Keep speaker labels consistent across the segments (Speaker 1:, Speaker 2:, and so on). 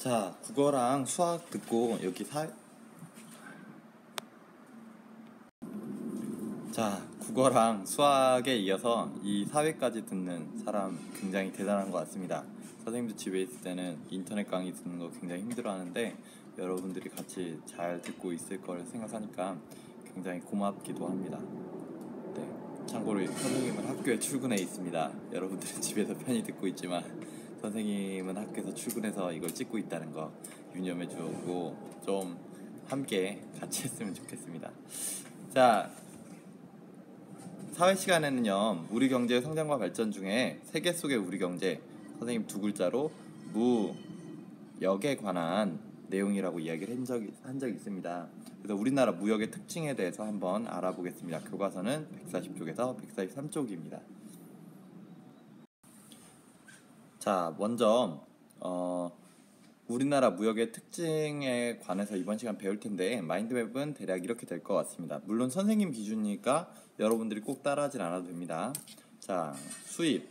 Speaker 1: 자, 국어랑 수학 듣고 국어랑 수학에 이어서 이 사회까지 듣는 사람 굉장히 대단한 것 같습니다. 선생님도 집에 있을 때는 인터넷 강의 듣는 거 굉장히 힘들어하는데 여러분들이 같이 잘 듣고 있을 걸 생각하니까 굉장히 고맙기도 합니다. 네, 참고로 선생님은 학교에 출근해 있습니다. 여러분들은 집에서 편히 듣고 있지만 선생님은 학교에서 출근해서 이걸 찍고 있다는 거 유념해 주고 좀 함께 같이 했으면 좋겠습니다. 자, 사회 시간에는요, 우리 경제의 성장과 발전 중에 세계 속의 우리 경제, 선생님 두 글자로 무역에 관한 내용이라고 이야기를 한 적이 있습니다. 그래서 우리나라 무역의 특징에 대해서 한번 알아보겠습니다. 교과서는 140쪽에서 143쪽입니다. 자, 먼저 우리나라 무역의 특징에 관해서 이번 시간 배울 텐데 마인드맵은 대략 이렇게 될 것 같습니다. 물론 선생님 기준이니까 여러분들이 꼭 따라하진 않아도 됩니다. 자, 수입,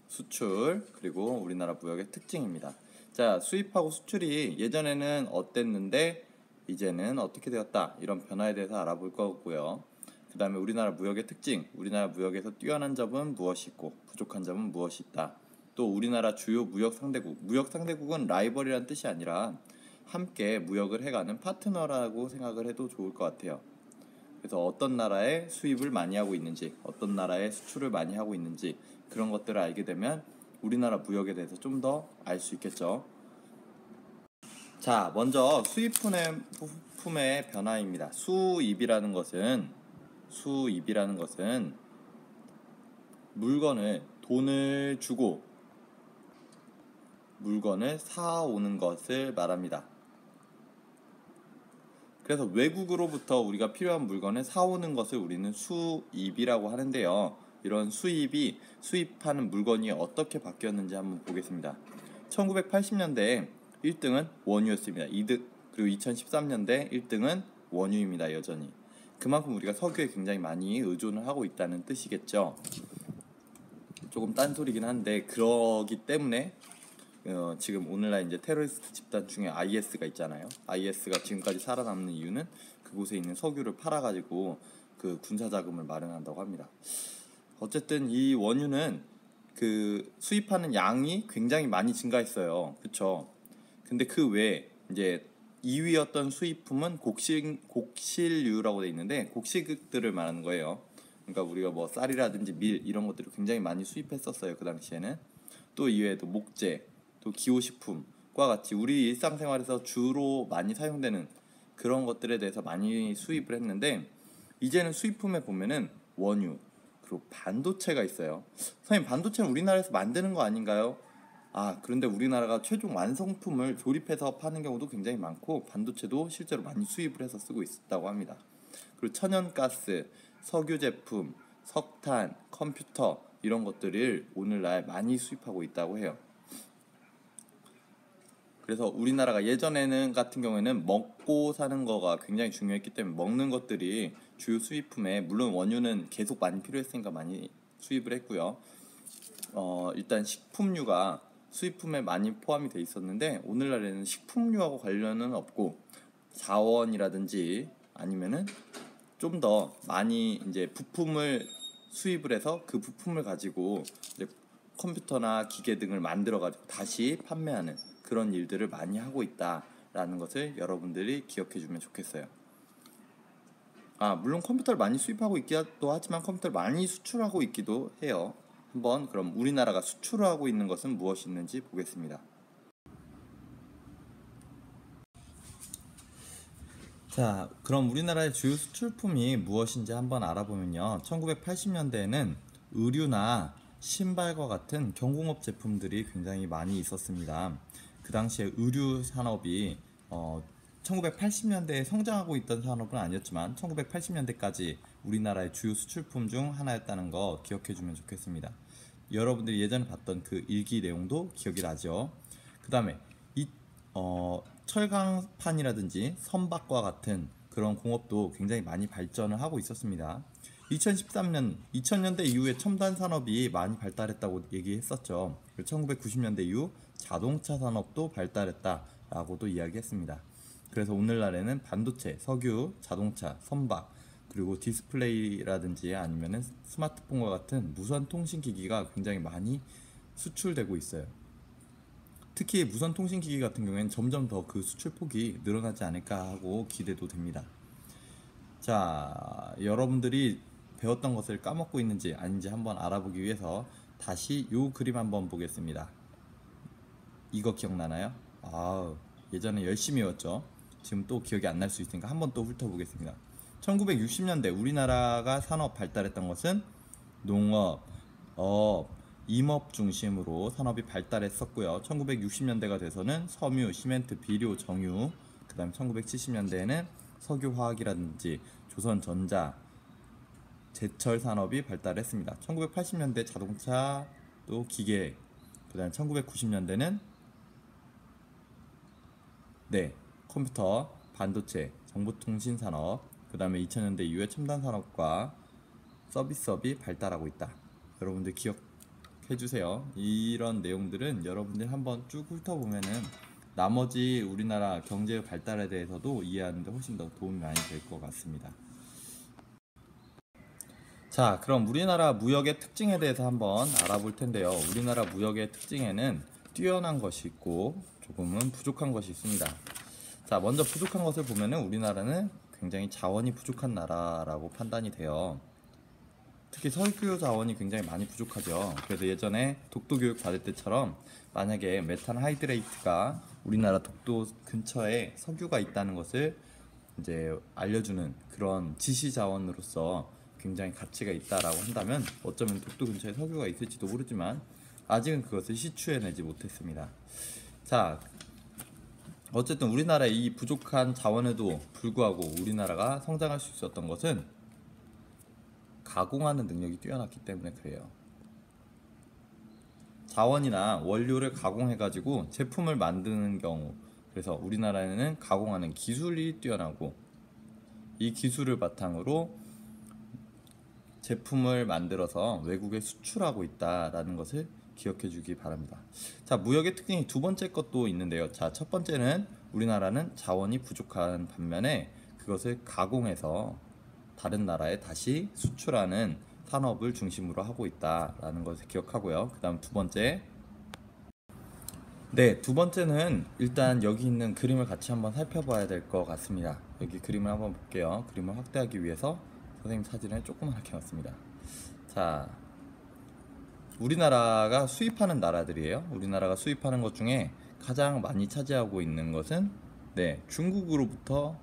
Speaker 1: 수출, 그리고 우리나라 무역의 특징입니다. 자, 수입하고 수출이 예전에는 어땠는데 이제는 어떻게 되었다, 이런 변화에 대해서 알아볼 거고요. 그 다음에 우리나라 무역의 특징, 우리나라 무역에서 뛰어난 점은 무엇이 있고 부족한 점은 무엇이 있다. 또 우리나라 주요 무역 상대국은 라이벌이란 뜻이 아니라 함께 무역을 해가는 파트너라고 생각을 해도 좋을 것 같아요. 그래서 어떤 나라에 수입을 많이 하고 있는지, 어떤 나라에 수출을 많이 하고 있는지, 그런 것들을 알게 되면 우리나라 무역에 대해서 좀 더 알 수 있겠죠. 자, 먼저 수입품의 변화입니다. 수입이라는 것은 돈을 주고 물건을 사오는 것을 말합니다. 그래서 외국으로부터 우리가 필요한 물건을 사오는 것을 우리는 수입이라고 하는데요. 이런 수입하는 물건이 어떻게 바뀌었는지 한번 보겠습니다. 1980년대에 1등은 원유였습니다. 그리고 2013년대 1등은 원유입니다. 여전히. 그만큼 우리가 석유에 굉장히 많이 의존을 하고 있다는 뜻이겠죠. 조금 딴소리긴 한데 그러기 때문에 지금 오늘날 이제 테러리스트 집단 중에 IS가 있잖아요. IS가 지금까지 살아남는 이유는 그곳에 있는 석유를 팔아가지고 그 군사자금을 마련한다고 합니다. 어쨌든 이 원유는 그 수입하는 양이 굉장히 많이 증가했어요. 그쵸? 근데 그 외에 이제 2위였던 수입품은 곡실류라고 되어 있는데 곡식들을 말하는 거예요. 그러니까 우리가 뭐 쌀이라든지 밀 이런 것들을 굉장히 많이 수입했었어요. 그 당시에는. 또 이외에도 목재, 또 기호식품과 같이 우리 일상생활에서 주로 많이 사용되는 그런 것들에 대해서 많이 수입을 했는데 이제는 수입품에 보면은 원유, 그리고 반도체가 있어요. 선생님, 반도체는 우리나라에서 만드는 거 아닌가요? 그런데 우리나라가 최종 완성품을 조립해서 파는 경우도 굉장히 많고 반도체도 실제로 많이 수입을 해서 쓰고 있다고 합니다. 그리고 천연가스, 석유 제품, 석탄, 컴퓨터 이런 것들을 오늘날 많이 수입하고 있다고 해요. 그래서 우리나라가 예전에는 같은 경우에는 먹고 사는 거가 굉장히 중요했기 때문에 먹는 것들이 주요 수입품에, 물론 원유는 계속 많이 필요했으니까 많이 수입을 했고요. 일단 식품류가 수입품에 많이 포함이 돼 있었는데 오늘날에는 식품류하고 관련은 없고 자원이라든지 아니면은 좀 더 많이 이제 부품을 수입을 해서 그 부품을 가지고 이제 컴퓨터나 기계 등을 만들어 가지고 다시 판매하는 그런 일들을 많이 하고 있다라는 것을 여러분들이 기억해 주면 좋겠어요. 물론 컴퓨터를 많이 수입하고 있기도 하지만 컴퓨터를 많이 수출하고 있기도 해요. 한번 그럼 우리나라가 수출하고 있는 것은 무엇이 있는지 보겠습니다. 자, 그럼 우리나라의 주요 수출품이 무엇인지 한번 알아보면요. 1980년대에는 의류나 신발과 같은 경공업 제품들이 굉장히 많이 있었습니다. 그 당시에 의류 산업이 1980년대에 성장하고 있던 산업은 아니었지만 1980년대까지 우리나라의 주요 수출품 중 하나였다는 거 기억해 주면 좋겠습니다. 여러분들이 예전에 봤던 그 일기 내용도 기억이 나죠. 그 다음에 철강판이라든지 선박과 같은 그런 공업도 굉장히 많이 발전을 하고 있었습니다. 2013년, 2000년대 이후에 첨단 산업이 많이 발달했다고 얘기했었죠. 1990년대 이후 자동차 산업도 발달했다라고도 이야기했습니다. 그래서 오늘날에는 반도체, 석유, 자동차, 선박, 그리고 디스플레이라든지 아니면은 스마트폰과 같은 무선 통신기기가 굉장히 많이 수출되고 있어요. 특히 무선 통신기기 같은 경우에는 점점 더 그 수출폭이 늘어나지 않을까 하고 기대도 됩니다. 자, 여러분들이 배웠던 것을 까먹고 있는지 아닌지 한번 알아보기 위해서 다시 요 그림 한번 보겠습니다. 이거 기억나나요? 예전에 열심히 외웠죠. 지금 또 기억이 안 날 수 있으니까 한번 또 훑어보겠습니다. 1960년대 우리나라가 산업 발달했던 것은 농업, 어업, 임업 중심으로 산업이 발달했었고요. 1960년대가 돼서는 섬유, 시멘트, 비료, 정유, 그 다음에 1970년대에는 석유화학이라든지 조선전자, 제철 산업이 발달했습니다. 1980년대 자동차, 또 기계, 그 다음에 1990년대는 컴퓨터, 반도체, 정보통신 산업, 그 다음에 2000년대 이후에 첨단 산업과 서비스업이 발달하고 있다. 여러분들 기억해주세요. 이런 내용들은 여러분들 한번 쭉 훑어보면은 나머지 우리나라 경제 발달에 대해서도 이해하는데 훨씬 더 도움이 많이 될 것 같습니다. 자, 그럼 우리나라 무역의 특징에 대해서 한번 알아볼 텐데요. 우리나라 무역의 특징에는 뛰어난 것이 있고 조금은 부족한 것이 있습니다. 자, 먼저 부족한 것을 보면은 우리나라는 굉장히 자원이 부족한 나라라고 판단이 돼요. 특히 석유 자원이 굉장히 많이 부족하죠. 그래서 예전에 독도 교육 받을 때처럼 만약에 메탄 하이드레이트가 우리나라 독도 근처에 석유가 있다는 것을 이제 알려주는 그런 지시 자원으로서 굉장히 가치가 있다라고 한다면 어쩌면 독도 근처에 석유가 있을지도 모르지만 아직은 그것을 시추해내지 못했습니다. 자, 어쨌든 우리나라의 이 부족한 자원에도 불구하고 우리나라가 성장할 수 있었던 것은 가공하는 능력이 뛰어났기 때문에 그래요. 자원이나 원료를 가공해가지고 제품을 만드는 경우, 그래서 우리나라에는 가공하는 기술이 뛰어나고 이 기술을 바탕으로 제품을 만들어서 외국에 수출하고 있다라는 것을 기억해 주기 바랍니다. 자, 무역의 특징이 두 번째 것도 있는데요. 자, 첫 번째는 우리나라는 자원이 부족한 반면에 그것을 가공해서 다른 나라에 다시 수출하는 산업을 중심으로 하고 있다라는 것을 기억하고요. 그 다음 두 번째는 일단 여기 있는 그림을 같이 한번 살펴봐야 될 것 같습니다. 여기 그림을 한번 볼게요. 그림을 확대하기 위해서 선생님 사진을 조그맣게 놨습니다. 자, 우리나라가 수입하는 나라들이에요. 우리나라가 수입하는 것 중에 가장 많이 차지하고 있는 것은 중국으로부터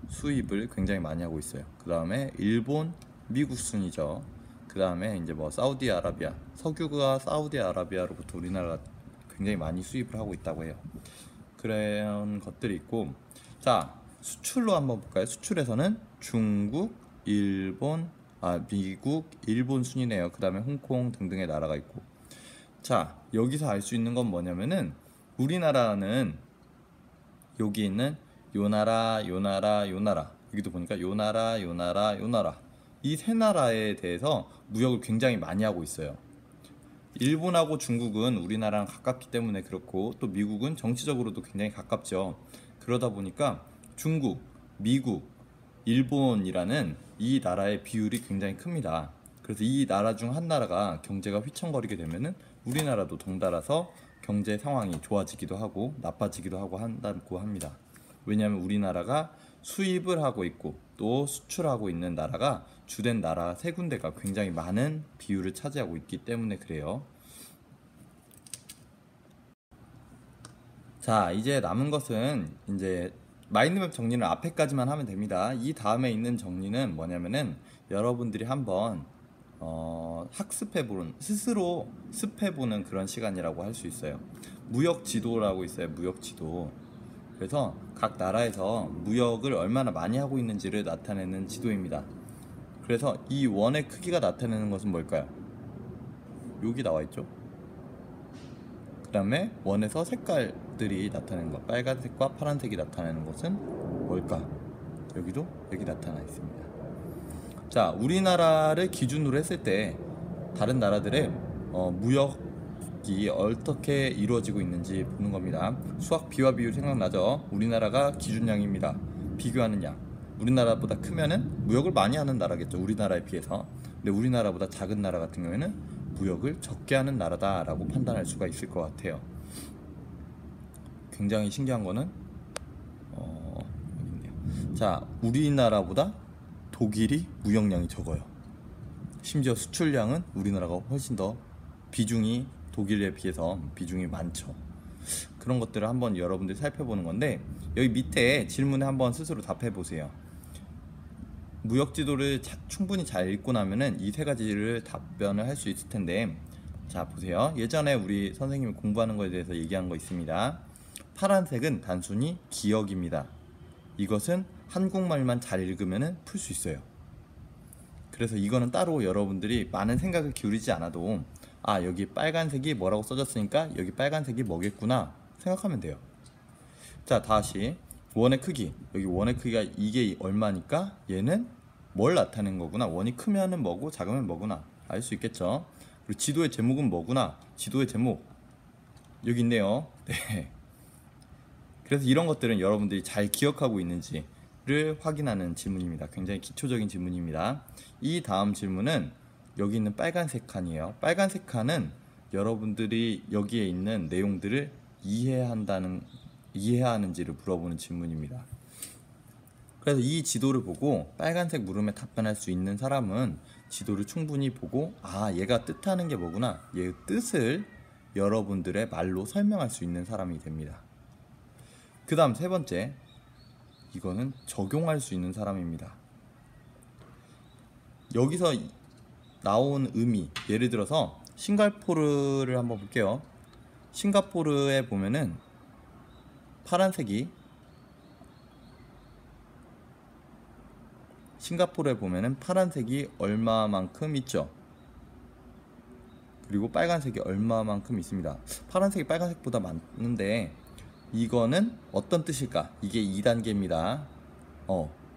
Speaker 1: 수입을 굉장히 많이 하고 있어요. 그 다음에 일본, 미국 순이죠. 그 다음에 이제 뭐 사우디아라비아, 석유가 사우디아라비아로부터 우리나라가 굉장히 많이 수입을 하고 있다고 해요. 그런 것들이 있고, 자, 수출로 한번 볼까요? 수출에서는 중국, 미국, 일본 순이네요. 그 다음에 홍콩 등등의 나라가 있고, 자, 여기서 알 수 있는 건 뭐냐면은 우리나라는 여기 있는 요 나라, 요 나라, 요 나라, 여기도 보니까 요 나라, 요 나라, 요 나라, 이 세 나라에 대해서 무역을 굉장히 많이 하고 있어요. 일본하고 중국은 우리나라랑 가깝기 때문에 그렇고, 또 미국은 정치적으로도 굉장히 가깝죠. 그러다 보니까 중국, 미국, 일본이라는 이 나라의 비율이 굉장히 큽니다. 그래서 이 나라 중 한 나라가 경제가 휘청거리게 되면은 우리나라도 덩달아서 경제 상황이 좋아지기도 하고 나빠지기도 하고 한다고 합니다. 왜냐하면 우리나라가 수입을 하고 있고 또 수출하고 있는 나라가 주된 나라 세 군데가 굉장히 많은 비율을 차지하고 있기 때문에 그래요. 자, 이제 남은 것은 이제 마인드맵 정리는 앞에까지만 하면 됩니다. 이 다음에 있는 정리는 뭐냐면은 여러분들이 한번 학습해보는, 스스로 습해보는 그런 시간이라고 할 수 있어요. 무역 지도라고 있어요. 무역 지도. 그래서 각 나라에서 무역을 얼마나 많이 하고 있는지를 나타내는 지도입니다. 그래서 이 원의 크기가 나타내는 것은 뭘까요? 여기 나와 있죠. 그 다음에 원에서 색깔들이 나타내는 것, 빨간색과 파란색이 나타내는 것은 뭘까? 여기도 여기 나타나 있습니다. 자, 우리나라를 기준으로 했을 때 다른 나라들의 무역 무역이 어떻게 이루어지고 있는지 보는 겁니다. 수학 비와 비율 생각나죠? 우리나라가 기준량입니다. 비교하는 양. 우리나라보다 크면은 무역을 많이 하는 나라겠죠. 우리나라에 비해서. 근데 우리나라보다 작은 나라 같은 경우에는 무역을 적게 하는 나라다라고 판단할 수가 있을 것 같아요. 굉장히 신기한 거는 여기 있네요. 자, 우리나라보다 독일이 무역량이 적어요. 심지어 수출량은 우리나라가 훨씬 더 비중이 독일에 비해서 비중이 많죠. 그런 것들을 한번 여러분들이 살펴보는 건데, 여기 밑에 질문에 한번 스스로 답해 보세요. 무역 지도를 충분히 잘 읽고 나면은 이 세 가지를 답변을 할 수 있을 텐데, 자 보세요. 예전에 우리 선생님이 공부하는 거에 대해서 얘기한 거 있습니다. 파란색은 단순히 기억입니다. 이것은 한국말만 잘 읽으면은 풀 수 있어요. 그래서 이거는 따로 여러분들이 많은 생각을 기울이지 않아도, 아 여기 빨간색이 뭐라고 써졌으니까 여기 빨간색이 뭐겠구나 생각하면 돼요. 자 다시 원의 크기, 여기 원의 크기가 이게 얼마니까 얘는 뭘 나타낸 거구나, 원이 크면은 뭐고 작으면 뭐구나 알 수 있겠죠. 그리고 지도의 제목은 뭐구나, 지도의 제목 여기 있네요. 네. 그래서 이런 것들은 여러분들이 잘 기억하고 있는지를 확인하는 질문입니다. 굉장히 기초적인 질문입니다. 이 다음 질문은 여기 있는 빨간색 칸이에요. 빨간색 칸은 여러분들이 여기에 있는 내용들을 이해하는지를 물어보는 질문입니다. 그래서 이 지도를 보고 빨간색 물음에 답변할 수 있는 사람은 지도를 충분히 보고, 아 얘가 뜻하는 게 뭐구나, 얘의 뜻을 여러분들의 말로 설명할 수 있는 사람이 됩니다. 그 다음 세 번째, 이거는 적용할 수 있는 사람입니다. 여기서 나온 의미, 예를 들어서 싱가포르를 한번 볼게요. 싱가포르에 보면은 파란색이 얼마만큼 있죠. 그리고 빨간색이 얼마만큼 있습니다. 파란색이 빨간색보다 많은데 이거는 어떤 뜻일까? 이게 2단계입니다.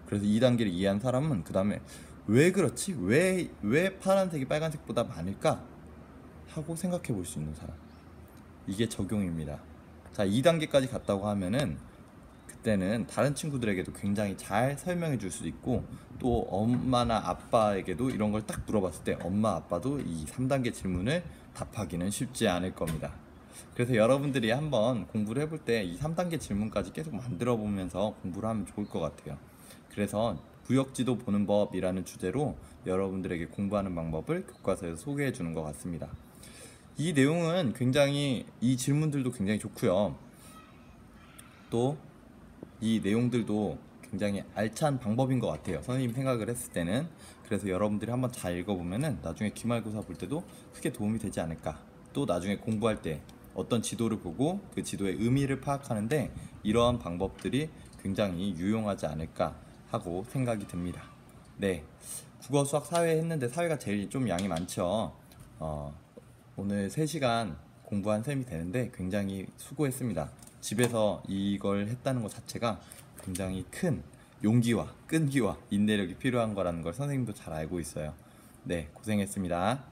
Speaker 1: 그래서 2단계를 이해한 사람은 그 다음에 왜 그렇지? 왜 파란색이 빨간색보다 많을까? 하고 생각해 볼 수 있는 사람. 이게 적용입니다. 자, 2단계까지 갔다고 하면은 그때는 다른 친구들에게도 굉장히 잘 설명해 줄 수도 있고, 또 엄마나 아빠에게도 이런 걸 딱 물어봤을 때 엄마 아빠도 이 3단계 질문을 답하기는 쉽지 않을 겁니다. 그래서 여러분들이 한번 공부를 해볼 때 이 3단계 질문까지 계속 만들어 보면서 공부를 하면 좋을 것 같아요. 그래서 무역지도 보는 법이라는 주제로 여러분들에게 공부하는 방법을 교과서에서 소개해 주는 것 같습니다. 이 내용은 굉장히, 이 질문들도 굉장히 좋고요. 또 이 내용들도 굉장히 알찬 방법인 것 같아요, 선생님 생각을 했을 때는. 그래서 여러분들이 한번 잘 읽어보면은 나중에 기말고사 볼 때도 크게 도움이 되지 않을까. 또 나중에 공부할 때 어떤 지도를 보고 그 지도의 의미를 파악하는데 이러한 방법들이 굉장히 유용하지 않을까 하고 생각이 듭니다. 네, 국어, 수학, 사회 했는데 사회가 제일 좀 양이 많죠. 오늘 3시간 공부한 셈이 되는데 굉장히 수고했습니다. 집에서 이걸 했다는 것 자체가 굉장히 큰 용기와 끈기와 인내력이 필요한 거라는 걸 선생님도 잘 알고 있어요. 네, 고생했습니다.